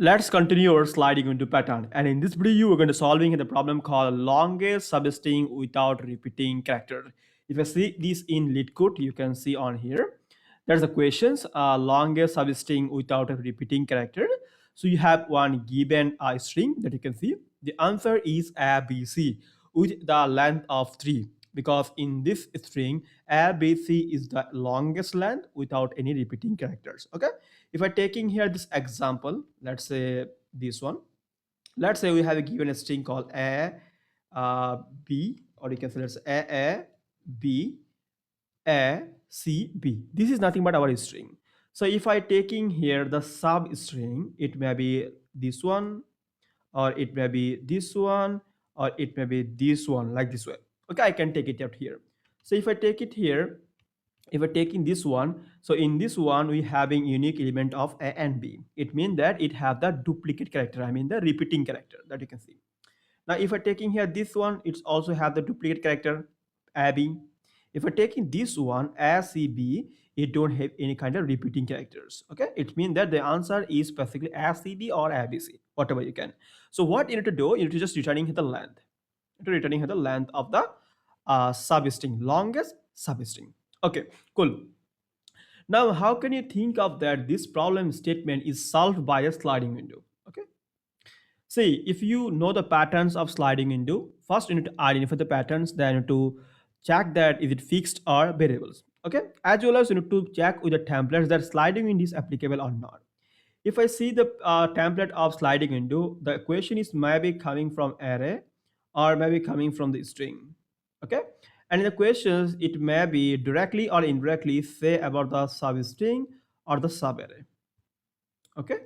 Let's continue our sliding window pattern. And in this video, we're going to solving the problem called longest substring without repeating character. If I see this in LeetCode, you can see on here. There's the questions, longest substring without a repeating character. So you have one given string that you can see. The answer is ABC with the length of 3 because in this string, ABC is the longest length without any repeating characters. Okay. If I taking here this example, let's say this one. Let's say we have a given a string called B, or you can say let's say B, C, B. This is nothing but our string. So if I taking here the substring, it may be this one, or it may be this one, or it may be this one, like this way. Okay, I can take it out here. So if I take it here, if we're taking this one, so in this one we having unique element of A and B. It means that it have the duplicate character, I mean the repeating character that you can see. Now if we're taking here this one, it's also have the duplicate character AB. If we're taking this one ACB, it don't have any kind of repeating characters. Okay, it means that the answer is basically ACB or ABC, whatever you can. So what you need to do, you need to just returning the length, returning the length of the substring, longest substring. Okay, cool. Now, how can you think of that this problem statement is solved by a sliding window? Okay. See, if you know the patterns of sliding window, first you need to identify the patterns, then you need to check that is it fixed or variables. Okay. As well as you need to check with the templates that sliding window is applicable or not. If I see the template of sliding window, the equation is maybe coming from array or maybe coming from the string. Okay. And in the questions, it may be directly or indirectly say about the substring or the subarray. Okay.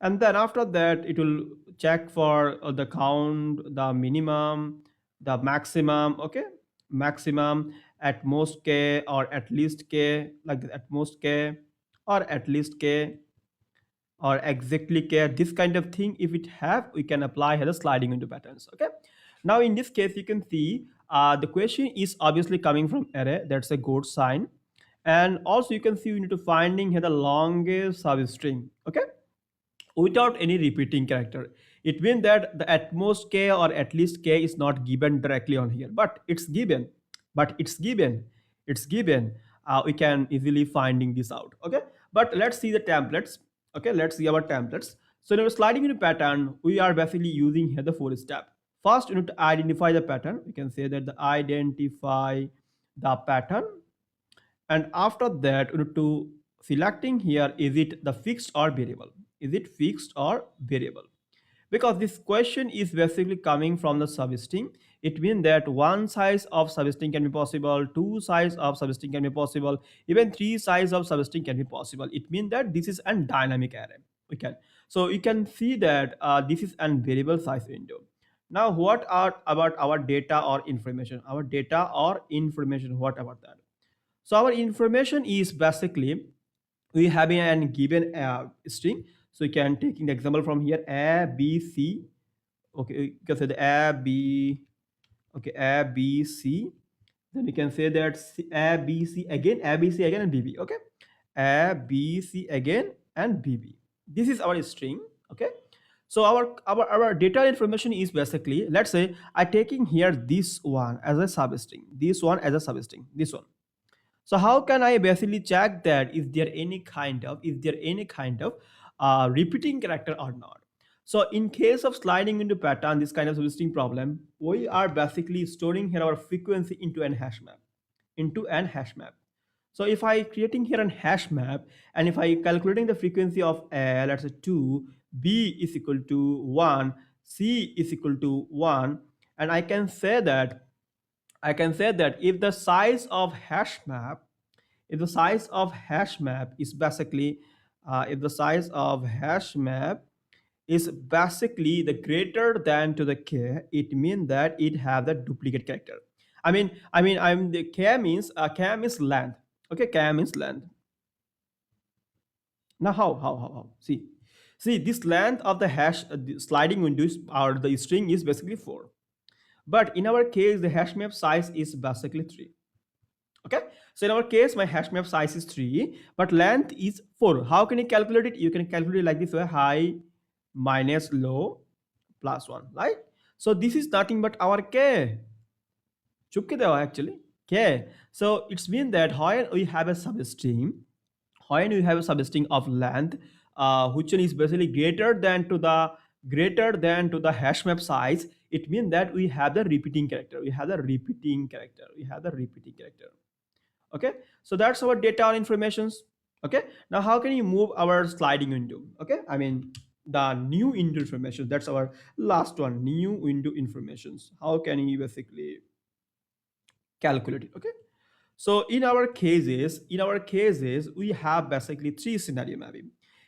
And then after that, it will check for the count, the minimum, the maximum. Okay. Maximum, at most k or at least k, like at most k or at least k or exactly care, this kind of thing. If it have, we can apply here the sliding window patterns. Okay, now in this case you can see the question is obviously coming from array, that's a good sign. And also you can see we need to finding here the longest substring, okay, without any repeating character. It means that the at most k or at least k is not given directly on here, but it's given, it's given. We can easily finding this out. Okay, but let's see the templates. Okay, let's see our templates. So now sliding into pattern, we are basically using here the 4 step. First you need to identify the pattern. We can say that the identify the pattern, and after that you need to selecting here, is it the fixed or variable, is it fixed or variable, because this question is basically coming from the substring. It means that one size of substring can be possible, two size of substring can be possible, even three size of substring can be possible. It means that this is a dynamic array. We can, so you can see that this is a variable size window. Now what are about our data or information, our data or information, what about that? So our information is basically we having an given string. So you can taking the example from here A B C. Okay, you can say the A B. Okay, A B C. Then you can say that A B C again, A B C again, and B B. Okay, A B C again and B B. This is our string. Okay. So our data information is basically, let's say I taking here this one as a substring, this one as a substring, this one. So how can I basically check that is there any kind of, repeating character or not? So in case of sliding into pattern, this kind of listing problem, we are basically storing here our frequency into an hash map, So if I creating here an hash map, and if I calculating the frequency of A, let's say 2, B is equal to 1, C is equal to 1, and I can say that if the size of hash map, if the size of hash map is basically if the size of hash map is basically the greater than to the k, it means that it have the duplicate character. I'm the k means length. Okay, k means length. Now how see this length of the hash the sliding windows or the string is basically 4, but in our case the hash map size is basically 3. Okay, so in our case my hash map size is 3 but length is 4. How can you calculate it? You can calculate it like this way: high minus low plus 1, right? So this is nothing but our k. Chupke dewa actually k. So it's mean that when we have a substring, when we have a substring of length, which one is basically greater than to the hash map size, it means that we have the repeating character. We have the repeating character. Okay, so that's our data or informations. Okay, now how can you move our sliding window? Okay, I mean the new window information. That's our last one, new window informations. How can you basically calculate it? Okay, so in our cases we have basically three scenario maybe.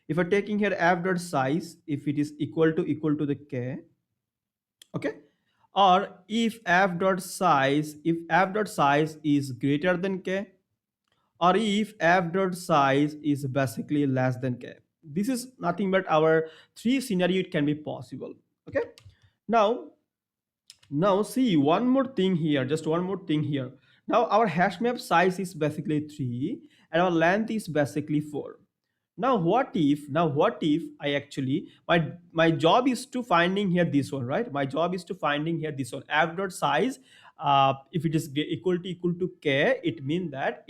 If we're taking here f dot size, if it is equal to the k. Okay, or if f dot size is greater than k, or if f dot size is basically less than k. This is nothing but our three scenario it can be possible. Okay, now see one more thing here, just one more thing here. Now our hash map size is basically 3 and our length is basically 4. Now what if I actually, my job is to finding here this one, right? My job is to finding here this one, f dot size. If it is equal to k, it mean that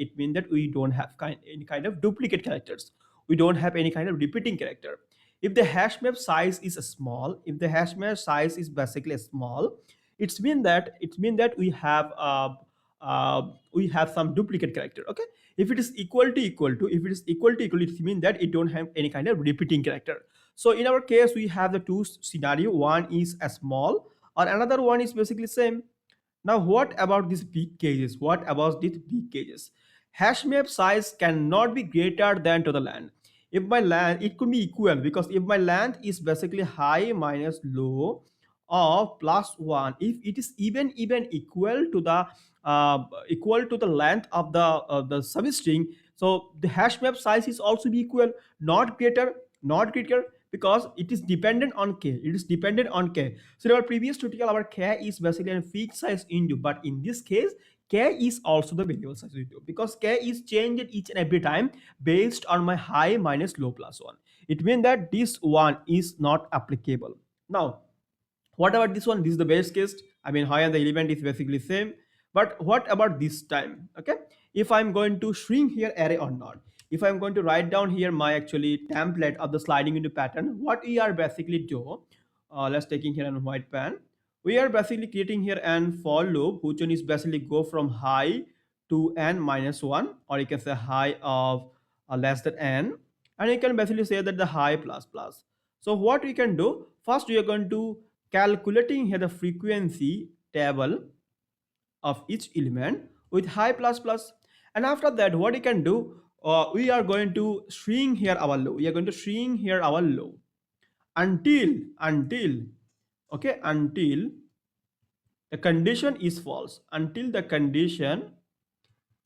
we don't have any kind of duplicate characters. We don't have any kind of repeating character. If the hash map size is small, if the hash map size is basically small, it's mean that we have some duplicate character. Okay, if it is equal to equal, it means that it don't have any kind of repeating character. So in our case we have the two scenario. One is a small or another one is basically same. Now what about these big cases? Hash map size cannot be greater than to the length. If my length, it could be equal, because if my length is basically high minus low of plus 1, if it is even equal to the length of the substring, so the hash map size is also be equal, not greater, because it is dependent on k. So in our previous tutorial, our k is basically a fixed size window, but in this case k is also the variable size window, because k is changed each and every time based on my high minus low plus 1. It means that this one is not applicable. Now what about this one? This is the best case. I mean, high and the element is basically same. But what about this time? Okay, if I'm going to shrink here array or not, if I'm going to write down here my actually template of the sliding into pattern, what we are basically do, let's taking here on white pen. We are basically creating here an for loop, which one is basically go from high to n minus 1, or you can say high of less than n, and you can basically say that the high plus plus. So what we can do, first we are going to calculating here the frequency table of each element with high plus plus. And after that what you can do, we are going to shrink here our low. We are going to shrink here our low until okay, until the condition is false. Until the condition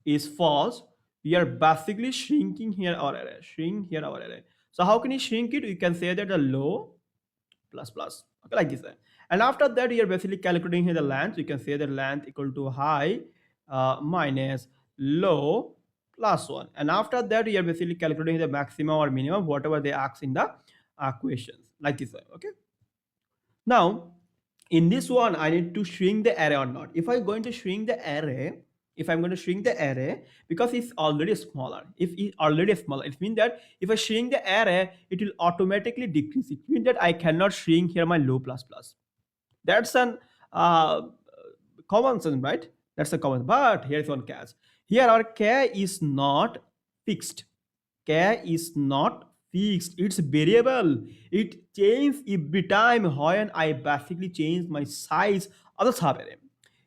is false, we are basically shrinking here our array. So how can you shrink it? You can say that the low plus plus, okay, like this. And after that you are basically calculating here the length. You can say that length equal to high minus low plus 1. And after that you are basically calculating the maximum or minimum, whatever they ask in the questions, like this way. Okay, now in this one I need to shrink the array or not. If I'm going to shrink the array, because it's already smaller, it means that if I shrink the array, it will automatically decrease. It means that I cannot shrink here my low plus plus. That's an uh, common sense, right? That's a common. But here's one catch. Here our k is not fixed. K is not fixed. It's variable. It changes every time when I basically change my size of the subarray.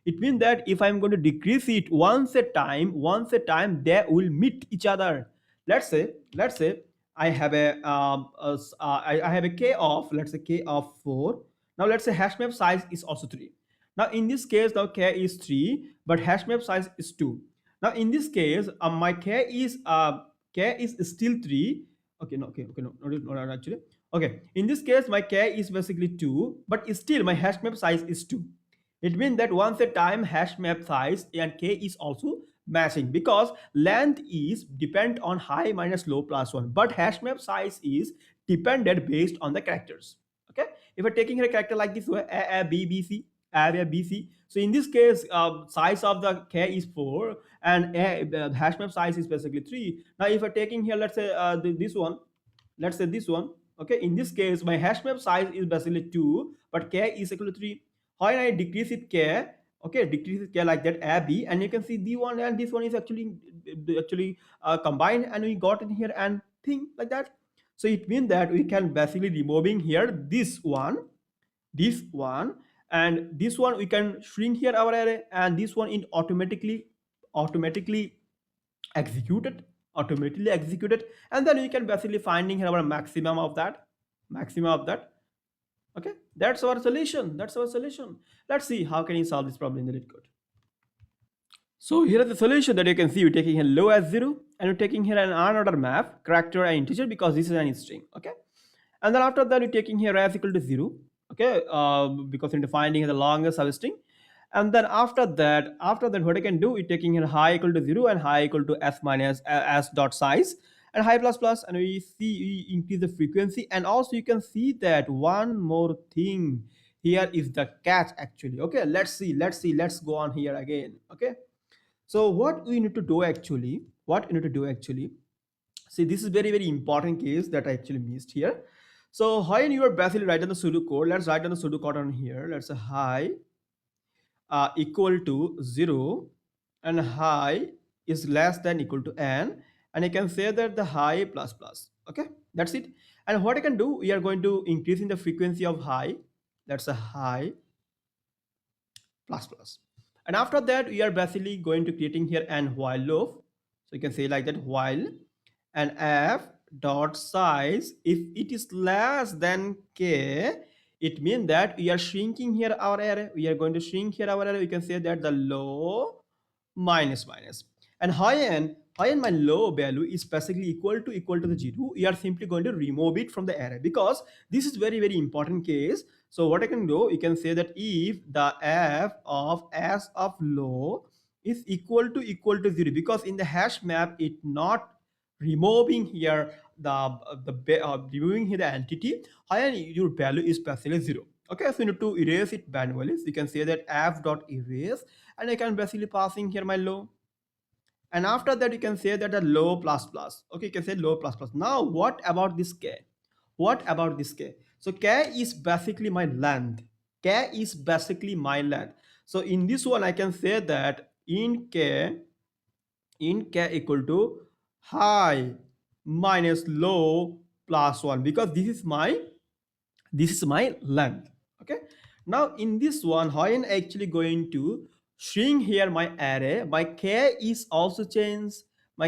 It means that if I'm going to decrease it once a time, they will meet each other. Let's say I have I have a k of, let's say, k of 4. Now let's say hash map size is also 3. Now in this case now k is 3 but hash map size is 2. Now in this case my k is still 3. Okay, no, okay, no, not actually. Okay, in this case my k is basically 2 but still my hash map size is 2. It means that once a time hash map size and k is also matching, because length is depend on high minus low plus 1, but hash map size is dependent based on the characters. Okay, if we're taking here a character like this way, a b b c, a b c, so in this case size of the k is 4 and the hash map size is basically 3. Now if we're taking here, let's say this one, let's say this one, okay, in this case my hash map size is basically 2 but k is equal to 3. How can I decrease it k? Okay, decrease it k like that, a b, and you can see the one and this one is actually combined, and we got in here and thing like that. So it means that we can basically removing here this one and this one, we can shrink here our array, and this one in automatically executed automatically executed, and then we can basically finding here our maximum of that. Okay, that's our solution. Let's see how can you solve this problem in the LeetCode. So here is the solution that you can see. We're taking here low as 0 and we're taking here an unordered map, character and integer, because this is an string. Okay, and then after that we're taking here as equal to 0. Okay, because into finding the longest substring. And then after that what I can do, we're taking here high equal to 0 and high equal to s minus s dot size and high plus plus, and we increase the frequency. And also you can see that one more thing here is the catch actually. Okay, let's go on here again. Okay, so what we need to do actually, see, this is very important case that I actually missed here. So when you are basically write down the pseudo code, let's write down the pseudo code on here. Let's say high equal to 0 and high is less than equal to n, and I can say that the high plus plus. Okay, that's it. And what I can do, we are going to increasing the frequency of high. That's a high plus plus, and after that we are basically going to creating here an while loop. So you can say like that, while and f dot size, if it is less than k, it means that we are shrinking here our array. We are going to shrink here our array. We can say that the low minus minus, and high n my low value is basically equal to the 0. We are simply going to remove it from the array, because this is very important case. So what I can do, you can say that if the f of s of low is equal to 0, because in the hash map it not removing here removing here the entity, and your value is basically 0. Okay, so you need to erase it manually. So you can say that f dot erase, and I can basically passing here my low, and after that you can say that the low plus plus. Okay, you can say low plus plus. Now what about this k? So k is basically my length. So in this one I can say that in k equal to high minus low plus 1, because this is my length. Okay, now in this one, how I'm actually going to shrink here my array. My k is also changed. So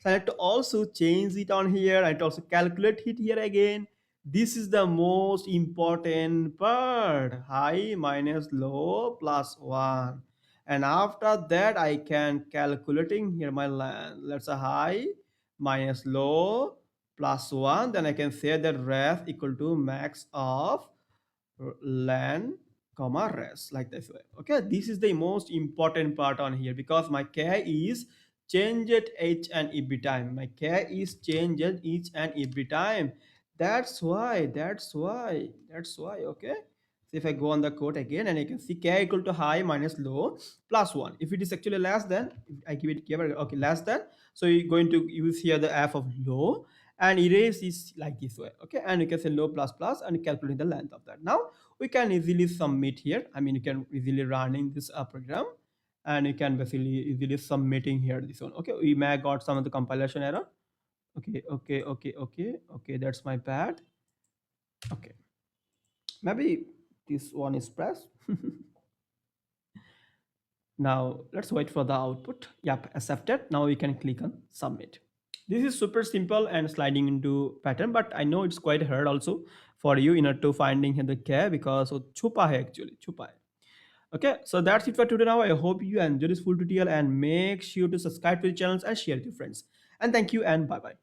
I have to also change it on here. I have to also calculate it here again. This is the most important part, high minus low plus 1. And after that I can calculating here my length. Let's say high minus low plus 1, then I can say that ref equal to max of len comma res, like this way. Okay, this is the most important part on here, because my k is changed each and every time. That's why. Okay, so if I go on the code again, and I can see k equal to high minus low plus 1. If it is actually less than, if I give it here, okay, less than, so you're going to use here the f of low, and erase is like this way. Okay, and you can say low plus plus and calculate the length of that. Now we can easily submit here. I mean, you can easily running this program, and you can basically easily submitting here this one. Okay, we may got some of the compilation error. Okay, that's my bad. Okay, maybe this one is pressed. Now let's wait for the output. Yep, accepted. Now we can click on submit. This is super simple and sliding into pattern, but I know it's quite hard also for you in order to finding the k, because वो छुपा है actually, छुपा है. Okay, so that's it for today. Now I hope you enjoy this full tutorial, and make sure to subscribe to the channels and share with your friends. And thank you and bye bye.